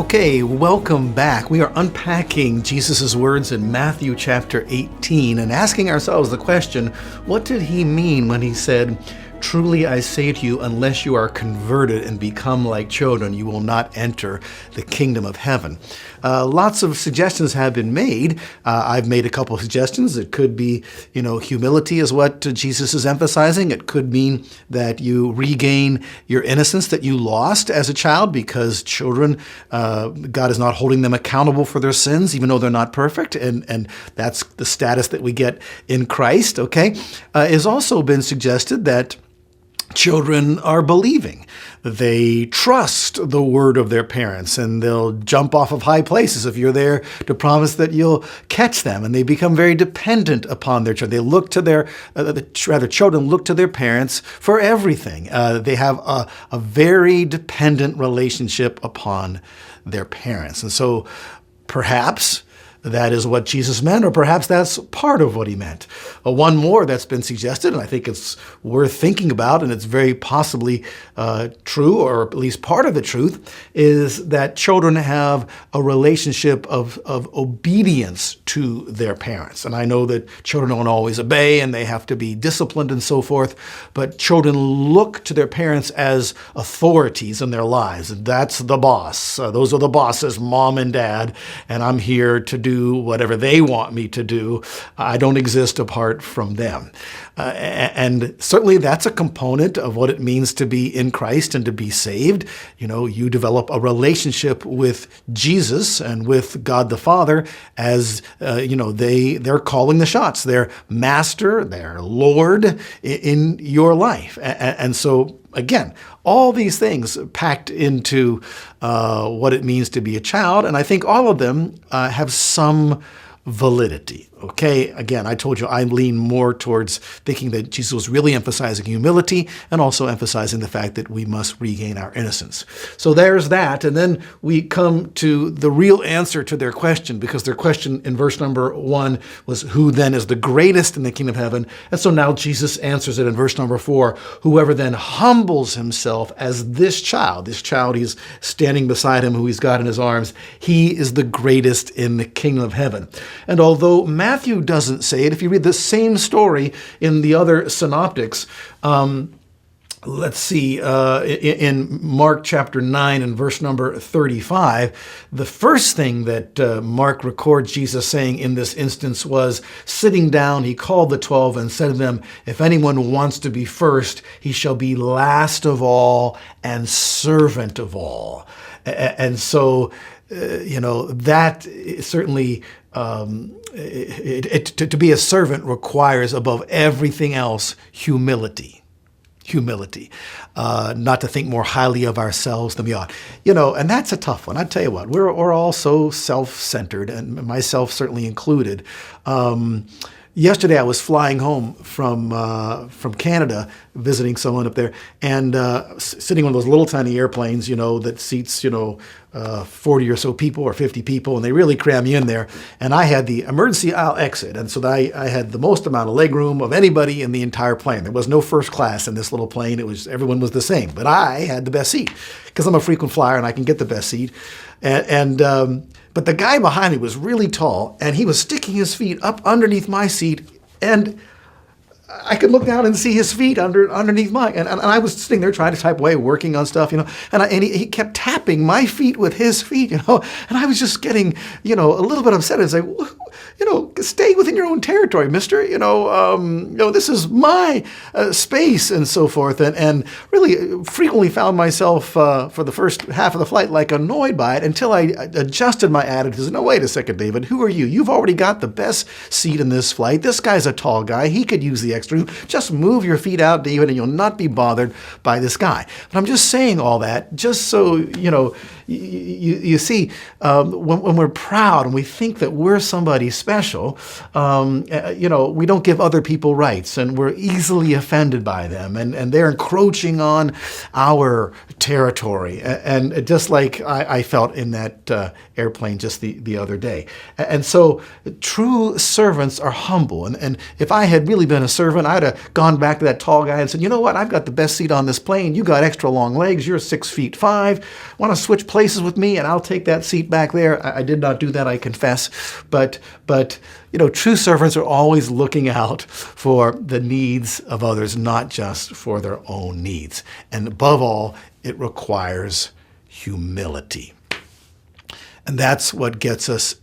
Okay, welcome back. We are unpacking Jesus' words in Matthew chapter 18 and asking ourselves the question, what did he mean when he said, "Truly I say to you, unless you are converted and become like children, you will not enter the kingdom of heaven." Lots of suggestions have been made. I've made a couple of suggestions. It could be, humility is what Jesus is emphasizing. It could mean that you regain your innocence that you lost as a child because children, God is not holding them accountable for their sins, even though they're not perfect. And that's the status that we get in Christ, okay? It has also been suggested that children are believing. They trust the word of their parents, and they'll jump off of high places if you're there to promise that you'll catch them. And they become very dependent upon their children. They look to children look to their parents for everything. They have a very dependent relationship upon their parents. And so perhaps that is what Jesus meant, or perhaps that's part of what he meant. One more that's been suggested, and I think it's worth thinking about, and it's very possibly true, or at least part of the truth, is that children have a relationship of obedience to their parents. And I know that children don't always obey, and they have to be disciplined and so forth, but children look to their parents as authorities in their lives. And that's the boss. Those are the bosses, mom and dad, and I'm here to do whatever they want me to do. I don't exist apart from them. And certainly that's a component of what it means to be in Christ and to be saved. You develop a relationship with Jesus and with God the Father as, they're calling the shots. They're master, they're Lord in your life. And so, again, all these things packed into what it means to be a child, and I think all of them have some validity. Okay, again, I told you I lean more towards thinking that Jesus was really emphasizing humility and also emphasizing the fact that we must regain our innocence. So there's that, and then we come to the real answer to their question, because their question in verse number 1 was, who then is the greatest in the kingdom of heaven? And so now Jesus answers it in verse number 4, whoever then humbles himself as this child he's standing beside him, who he's got in his arms, he is the greatest in the kingdom of heaven. And although Matthew doesn't say it, if you read the same story in the other synoptics, let's see, in Mark chapter 9 and verse number 35, the first thing that Mark records Jesus saying in this instance was, sitting down, he called the 12 and said to them, if anyone wants to be first, he shall be last of all and servant of all. And so, that certainly, to be a servant requires above everything else humility, not to think more highly of ourselves than we ought. And that's a tough one. I tell you what, we're all so self-centered, and myself certainly included. Yesterday, I was flying home from Canada, visiting someone up there, and sitting on those little tiny airplanes, that seats, 40 or so people or 50 people, and they really cram you in there. And I had the emergency aisle exit, and so I had the most amount of leg room of anybody in the entire plane. There was no first class in this little plane. Everyone was the same, but I had the best seat because I'm a frequent flyer and I can get the best seat. But the guy behind me was really tall, and he was sticking his feet up underneath my seat, and I could look down and see his feet underneath mine. And I was sitting there trying to type away, working on stuff, and he kept tapping my feet with his feet, and I was just getting, a little bit upset and say, stay within your own territory, mister. This is my space and so forth. And really frequently found myself for the first half of the flight annoyed by it until I adjusted my attitude. No, wait a second, David. Who are you? You've already got the best seat in this flight. This guy's a tall guy. He could use the extra room. Just move your feet out, David, and you'll not be bothered by this guy. But I'm just saying all that just so, you see, when we're proud and we think that we're somebody anybody special. We don't give other people rights, and we're easily offended by them, and they're encroaching on our territory. And just like I felt in that airplane just the other day. And so true servants are humble. And if I had really been a servant, I'd have gone back to that tall guy and said, you know what, I've got the best seat on this plane. You got extra long legs. You're 6'5". Want to switch places with me? And I'll take that seat back there. I did not do that, I confess. But true servants are always looking out for the needs of others, not just for their own needs. And above all, it requires humility. And that's what gets us,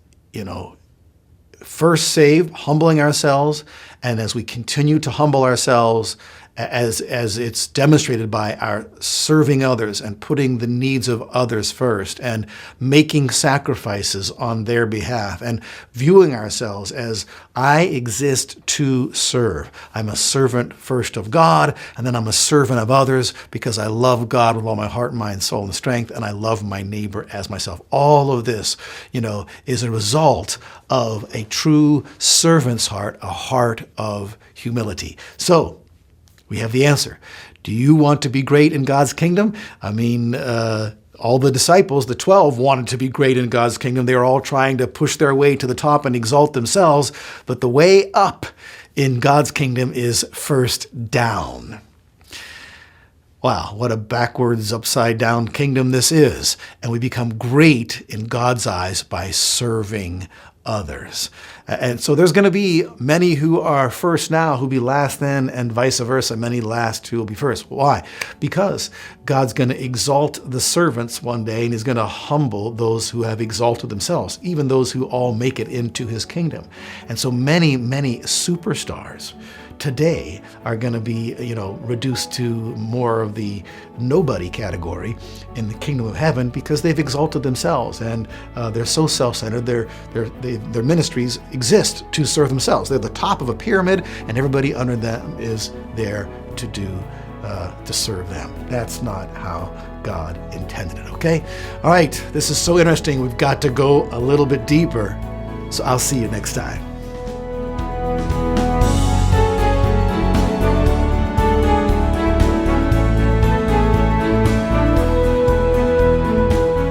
first saved, humbling ourselves. And as we continue to humble ourselves, as it's demonstrated by our serving others and putting the needs of others first and making sacrifices on their behalf and viewing ourselves as I exist to serve. I'm a servant first of God, and then I'm a servant of others because I love God with all my heart, mind, soul, and strength, and I love my neighbor as myself. All of this, is a result of a true servant's heart, a heart of humility. So, we have the answer. Do you want to be great in God's kingdom? All the disciples, the 12, wanted to be great in God's kingdom. They were all trying to push their way to the top and exalt themselves. But the way up in God's kingdom is first down. Wow, what a backwards, upside down kingdom this is. And we become great in God's eyes by serving others. And so there's going to be many who are first now who will be last then, and vice versa, many last who will be first. Why? Because God's going to exalt the servants one day, and he's going to humble those who have exalted themselves, even those who all make it into his kingdom. And so many, many superstars today are going to be, reduced to more of the nobody category in the kingdom of heaven because they've exalted themselves and they're so self-centered. Their ministries exist to serve themselves. They're the top of a pyramid, and everybody under them is there to serve them. That's not how God intended it. Okay. All right. This is so interesting. We've got to go a little bit deeper. So I'll see you next time.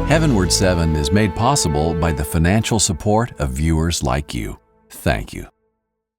HeavenWord 7 is made possible by the financial support of viewers like you. Thank you.